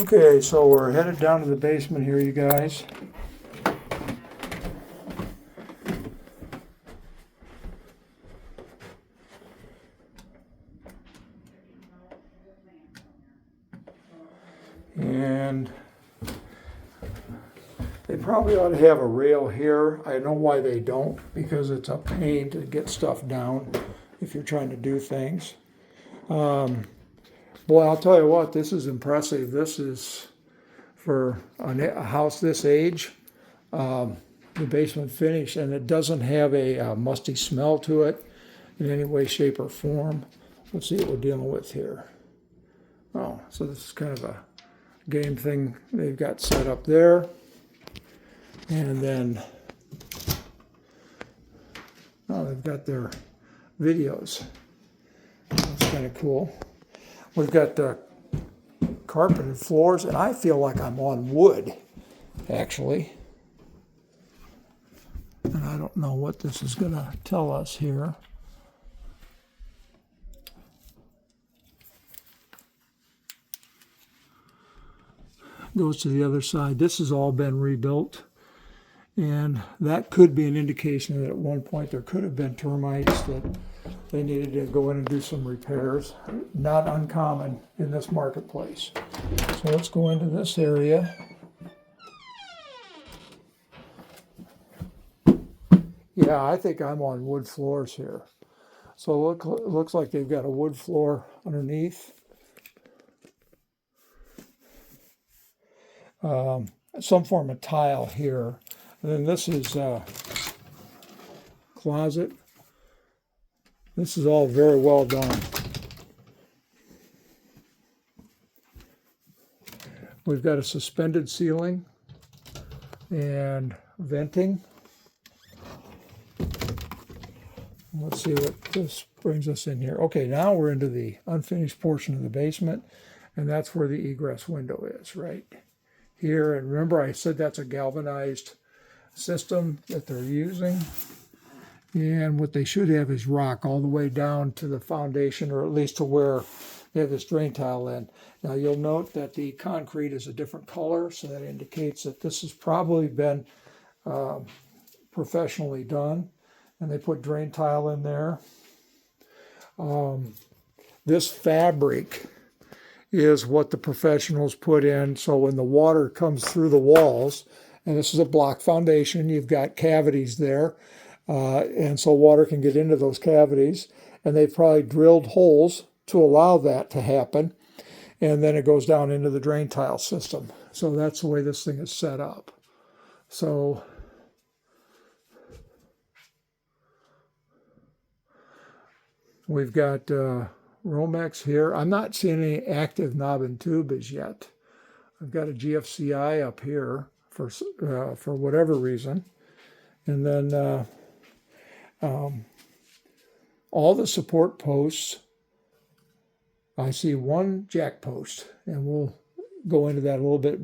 Okay, so we're headed down to the basement here, you guys. And they probably ought to have a rail here. I know why they don't, because it's a pain to get stuff down if you're trying to do things. Boy, I'll tell you what, this is impressive. This is, for a house this age, the basement finish, and it doesn't have a musty smell to it in any way, shape, or form. Let's see what we're dealing with here. Oh, so this is kind of a game thing they've got set up there. And then, oh, they've got their videos. That's kind of cool. We've got the carpeted floors, and I feel like I'm on wood, actually. And I don't know what this is going to tell us here. Goes to the other side. This has all been rebuilt. And that could be an indication that at one point there could have been termites that they needed to go in and do some repairs. Not uncommon in this marketplace. So let's go into this area. Yeah, I think I'm on wood floors here. So it looks like they've got a wood floor underneath. Some form of tile here. And then this is closet. This is all very well done. We've got a suspended ceiling and venting. Let's see what this brings us in here. Okay, now we're into the unfinished portion of the basement, and that's where the egress window is, right here. And remember, I said that's a galvanized system that they're using. And what they should have is rock all the way down to the foundation, or at least to where they have this drain tile in. Now you'll note that the concrete is a different color, so that indicates that this has probably been professionally done. And they put drain tile in there. This fabric is what the professionals put in, so when the water comes through the walls, and this is a block foundation, you've got cavities there, and so water can get into those cavities, and they've probably drilled holes to allow that to happen, and then it goes down into the drain tile system. So that's the way this thing is set up. So we've got Romex here. I'm not seeing any active knob and tube as yet. I've got a GFCI up here for whatever reason. And then all the support posts, I see one jack post, and we'll go into that a little bit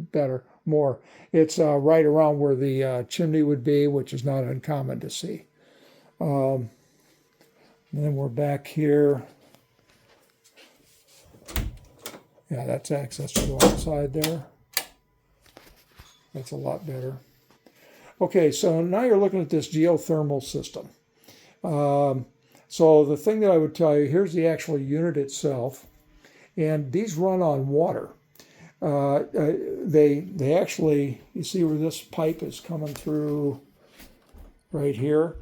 more. It's right around where the chimney would be, which is not uncommon to see. And then we're back here. Yeah, that's access to the outside there. That's a lot better. Okay, so now you're looking at this geothermal system. So the thing that I would tell you, here's the actual unit itself. And these run on water. They actually, you see where this pipe is coming through right here?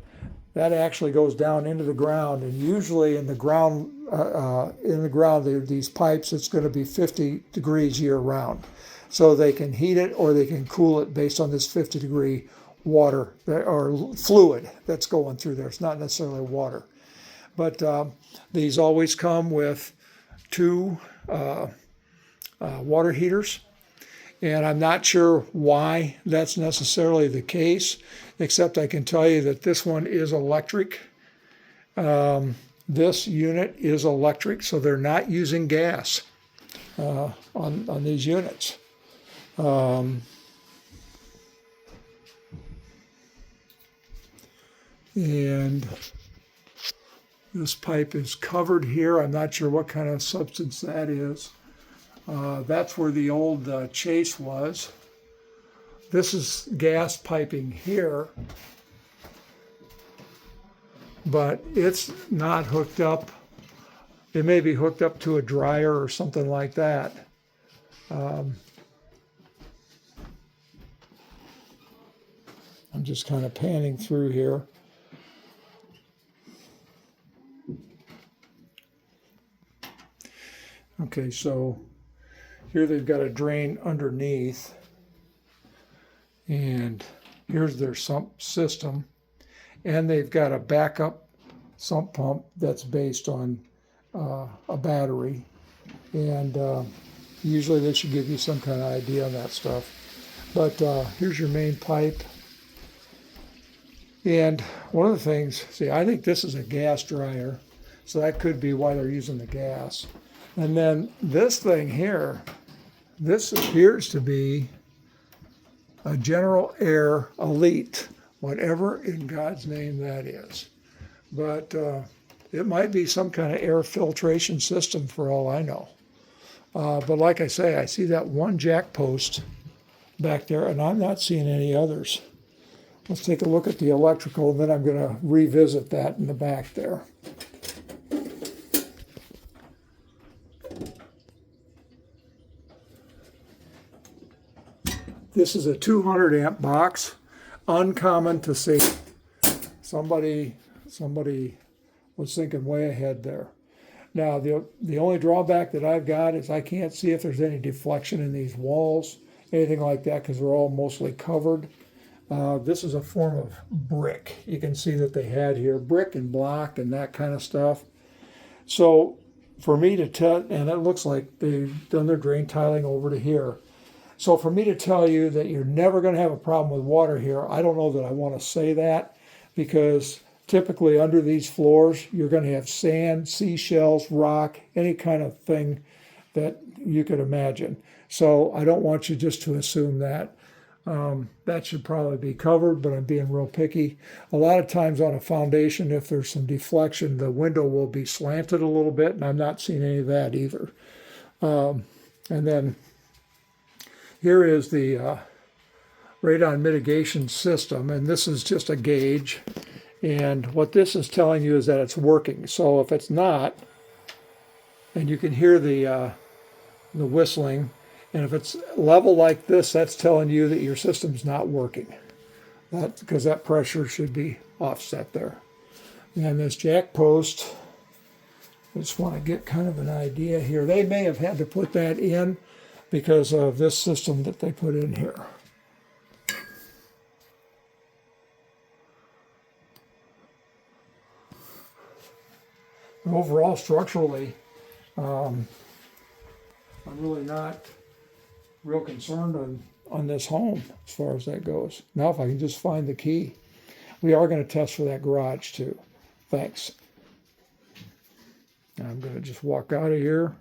That actually goes down into the ground, and usually in the ground, these pipes, it's going to be 50 degrees year round. So they can heat it or they can cool it based on this 50-degree water or fluid that's going through there. It's not necessarily water. But these always come with two water heaters. And I'm not sure why that's necessarily the case, except I can tell you that this one is electric. This unit is electric, so they're not using gas on these units. And this pipe is covered here. I'm not sure what kind of substance that is. That's where the old chase was. This is gas piping here, but it's not hooked up. It may be hooked up to a dryer or something like that. I'm just kind of panning through here. Okay, so here they've got a drain underneath, and here's their sump system, and they've got a backup sump pump that's based on a battery, and usually they should give you some kind of idea on that stuff. But here's your main pipe. And one of the things, see, I think this is a gas dryer, so that could be why they're using the gas. And then this thing here, this appears to be a General Air Elite, whatever in God's name that is. But it might be some kind of air filtration system for all I know. But like I say, I see that one jack post back there, and I'm not seeing any others. Let's take a look at the electrical, and then I'm going to revisit that in the back there. This is a 200 amp box, uncommon to see. Somebody was thinking way ahead there. Now, the only drawback that I've got is I can't see if there's any deflection in these walls, anything like that, because they're all mostly covered. This is a form of brick. You can see that they had here brick and block and that kind of stuff. So for me to tell, and it looks like they've done their drain tiling over to here. So for me to tell you that you're never going to have a problem with water here, I don't know that I want to say that, because typically under these floors, you're going to have sand, seashells, rock, any kind of thing that you could imagine. So I don't want you just to assume that. That should probably be covered, but I'm being real picky. A lot of times on a foundation, if there's some deflection, the window will be slanted a little bit, and I'm not seeing any of that either. And then here is the radon mitigation system, and this is just a gauge. And what this is telling you is that it's working. So if it's not, and you can hear the whistling, and if it's level like this, that's telling you that your system's not working. That's because that pressure should be offset there. And this jack post, I just want to get kind of an idea here. They may have had to put that in because of this system that they put in here. Overall, structurally, I'm really not real concerned on this home as far as that goes. Now, if I can just find the key. We are going to test for that garage too. Thanks. I'm going to just walk out of here.